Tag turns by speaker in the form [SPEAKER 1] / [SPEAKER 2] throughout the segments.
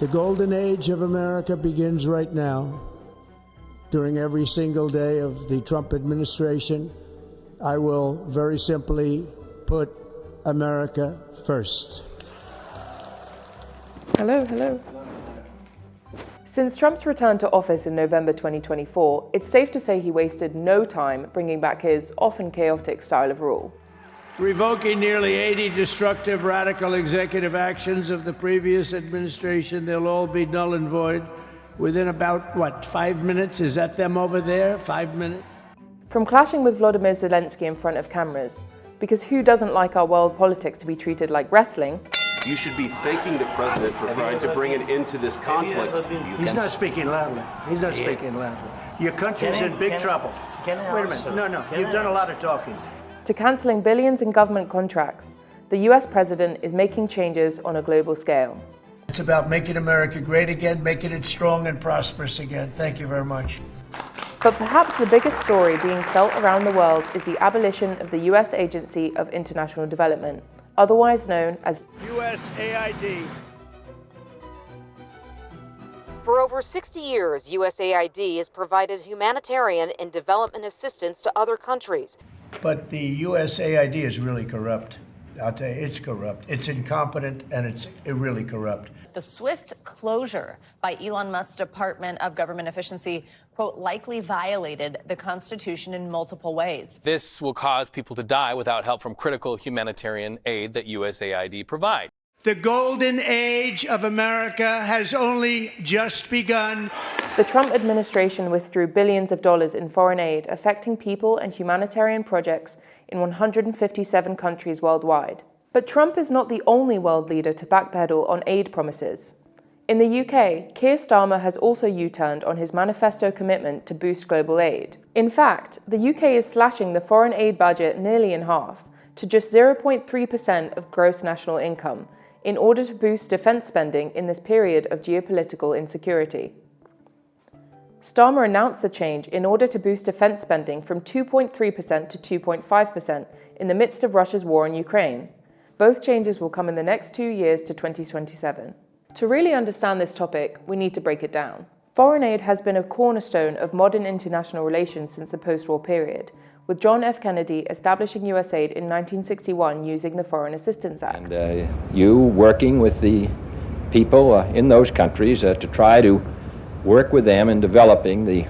[SPEAKER 1] The golden age of America begins right now. During every single day of the Trump administration, I will very simply put America first.
[SPEAKER 2] Hello. Since Trump's return to office in November 2024, it's safe to say he wasted no time bringing back his often chaotic style of rule.
[SPEAKER 3] Revoking nearly 80 destructive, radical executive actions of the previous administration, they'll all be null and void within about, 5 minutes? Is that them over there? 5 minutes?
[SPEAKER 2] From clashing with Volodymyr Zelensky in front of cameras, because who doesn't like our world politics to be treated like wrestling?
[SPEAKER 4] You should be thanking the president for trying to bring an end to this conflict.
[SPEAKER 1] He's not speaking loudly. Your country's in big trouble. Wait a minute. No. You've done a lot of talking.
[SPEAKER 2] To cancelling billions in government contracts, the US president is making changes on a global scale.
[SPEAKER 1] It's about making America great again, making it strong and prosperous again. Thank you very much.
[SPEAKER 2] But perhaps the biggest story being felt around the world is the abolition of the US Agency of International Development, otherwise known as
[SPEAKER 1] USAID.
[SPEAKER 5] For over 60 years, USAID has provided humanitarian and development assistance to other countries.
[SPEAKER 1] But the USAID is really corrupt. I'll tell you, it's corrupt. It's incompetent, and it's really corrupt.
[SPEAKER 6] The swift closure by Elon Musk's Department of Government Efficiency, quote, likely violated the Constitution in multiple ways.
[SPEAKER 7] This will cause people to die without help from critical humanitarian aid that USAID provide.
[SPEAKER 1] The golden age of America has only just begun.
[SPEAKER 2] the Trump administration withdrew billions of dollars in foreign aid, affecting people and humanitarian projects in 157 countries worldwide. But Trump is not the only world leader to backpedal on aid promises. In the UK, Keir Starmer has also U-turned on his manifesto commitment to boost global aid. In fact, the UK is slashing the foreign aid budget nearly in half, to just 0.3% of gross national income, in order to boost defence spending in this period of geopolitical insecurity. Starmer announced the change in order to boost defence spending from 2.3% to 2.5% in the midst of Russia's war in Ukraine. Both changes will come in the next 2 years to 2027. To really understand this topic, we need to break it down. Foreign aid has been a cornerstone of modern international relations since the post-war period, with John F. Kennedy establishing USAID in 1961 using the Foreign Assistance Act.
[SPEAKER 8] And you working with the people in those countries to try to work with them in developing the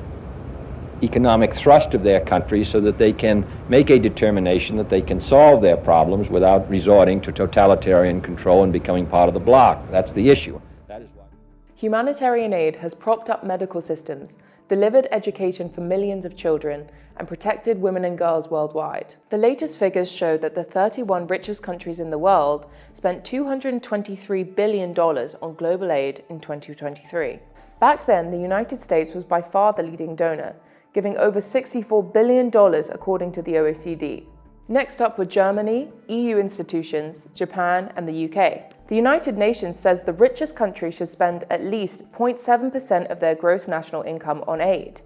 [SPEAKER 8] economic thrust of their country so that they can make a determination that they can solve their problems without resorting to totalitarian control and becoming part of the bloc. That's the issue. That is why.
[SPEAKER 2] Humanitarian aid has propped up medical systems, delivered education for millions of children, and protected women and girls worldwide. The latest figures show that the 31 richest countries in the world spent $223 billion on global aid in 2023. Back then, the United States was by far the leading donor, giving over $64 billion according to the OECD. Next up were Germany, EU institutions, Japan, and the UK. The United Nations says the richest country should spend at least 0.7% of their gross national income on aid.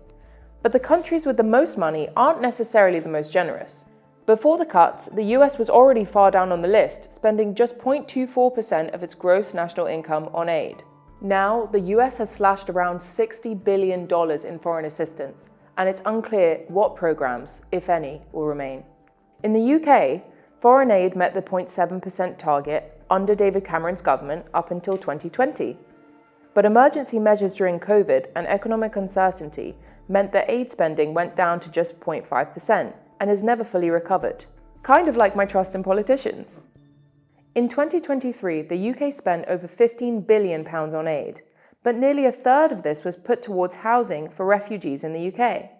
[SPEAKER 2] But the countries with the most money aren't necessarily the most generous. Before the cuts, the US was already far down on the list, spending just 0.24% of its gross national income on aid. Now, the US has slashed around $60 billion in foreign assistance, and it's unclear what programs, if any, will remain. In the UK, foreign aid met the 0.7% target under David Cameron's government up until 2020. But emergency measures during COVID and economic uncertainty meant that aid spending went down to just 0.5% and has never fully recovered. Kind of like my trust in politicians. In 2023, the UK spent over £15 billion on aid, but nearly a third of this was put towards housing for refugees in the UK.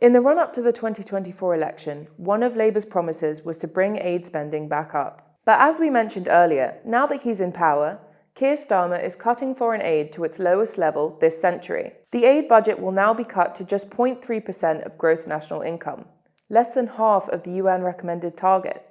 [SPEAKER 2] In the run-up to the 2024 election, one of Labour's promises was to bring aid spending back up. But as we mentioned earlier, now that he's in power, Keir Starmer is cutting foreign aid to its lowest level this century. The aid budget will now be cut to just 0.3% of gross national income, less than half of the UN recommended target.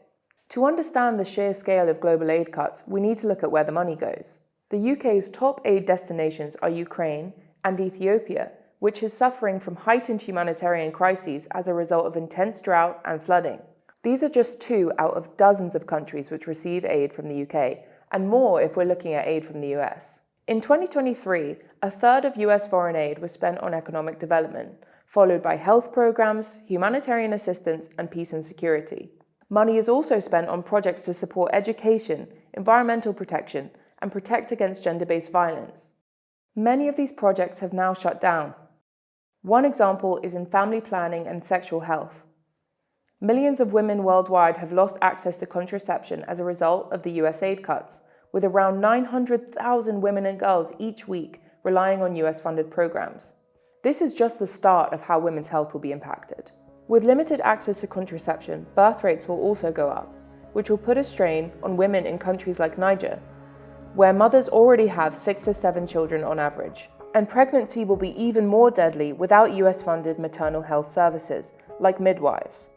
[SPEAKER 2] To understand the sheer scale of global aid cuts, we need to look at where the money goes. The UK's top aid destinations are Ukraine and Ethiopia, which is suffering from heightened humanitarian crises as a result of intense drought and flooding. These are just 2 out of dozens of countries which receive aid from the UK, and more if we're looking at aid from the US. In 2023, a third of US foreign aid was spent on economic development, followed by health programs, humanitarian assistance, and peace and security. Money is also spent on projects to support education, environmental protection, and protect against gender-based violence. Many of these projects have now shut down. One example is in family planning and sexual health. Millions of women worldwide have lost access to contraception as a result of the USAID cuts, with around 900,000 women and girls each week relying on US-funded programs. This is just the start of how women's health will be impacted. With limited access to contraception, birth rates will also go up, which will put a strain on women in countries like Niger, where mothers already have 6 to 7 children on average. And pregnancy will be even more deadly without US-funded maternal health services, like midwives.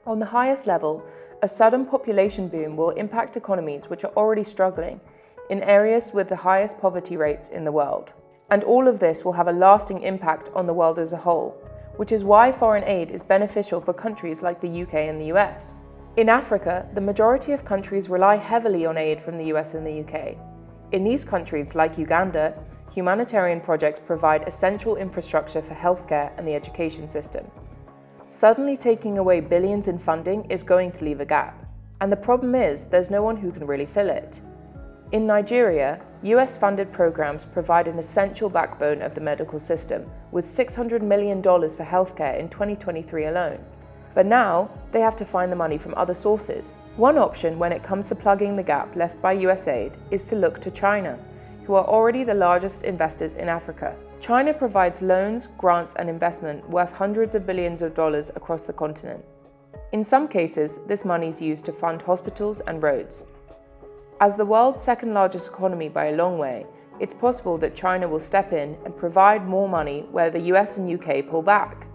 [SPEAKER 2] On the highest level, a sudden population boom will impact economies which are already struggling in areas with the highest poverty rates in the world. And all of this will have a lasting impact on the world as a whole, which is why foreign aid is beneficial for countries like the UK and the US. In Africa, the majority of countries rely heavily on aid from the US and the UK. In these countries, like Uganda, humanitarian projects provide essential infrastructure for healthcare and the education system. Suddenly taking away billions in funding is going to leave a gap. And the problem is, there's no one who can really fill it. In Nigeria, US-funded programs provide an essential backbone of the medical system, with $600 million for healthcare in 2023 alone. But now, they have to find the money from other sources. One option when it comes to plugging the gap left by USAID is to look to China, who are already the largest investors in Africa. China provides loans, grants, and investment worth hundreds of billions of dollars across the continent. In some cases, this money is used to fund hospitals and roads. As the world's second largest economy by a long way, it's possible that China will step in and provide more money where the US and UK pull back.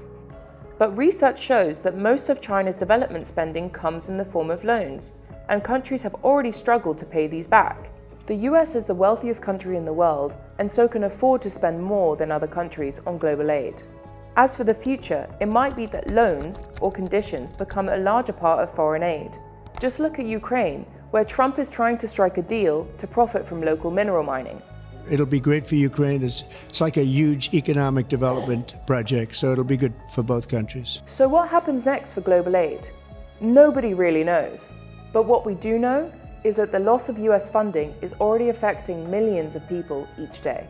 [SPEAKER 2] But research shows that most of China's development spending comes in the form of loans, and countries have already struggled to pay these back. The US is the wealthiest country in the world, and so can afford to spend more than other countries on global aid. As for the future, it might be that loans or conditions become a larger part of foreign aid. Just look at Ukraine, where Trump is trying to strike a deal to profit from local mineral mining.
[SPEAKER 1] It'll be great for Ukraine. It's like a huge economic development project, so it'll be good for both countries.
[SPEAKER 2] So what happens next for global aid? Nobody really knows. But what we do know is that the loss of US funding is already affecting millions of people each day.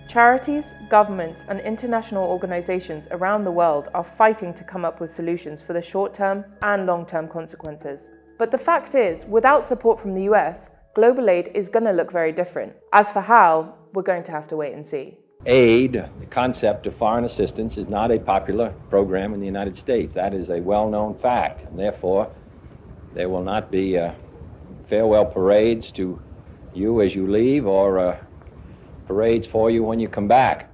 [SPEAKER 2] Charities, governments, and international organizations around the world are fighting to come up with solutions for the short-term and long-term consequences. But the fact is, without support from the US, global aid is going to look very different. As for how, we're going to have to wait and see.
[SPEAKER 8] Aid, the concept of foreign assistance, is not a popular program in the United States. That is a well-known fact, and therefore there will not be farewell parades to you as you leave or parades for you when you come back.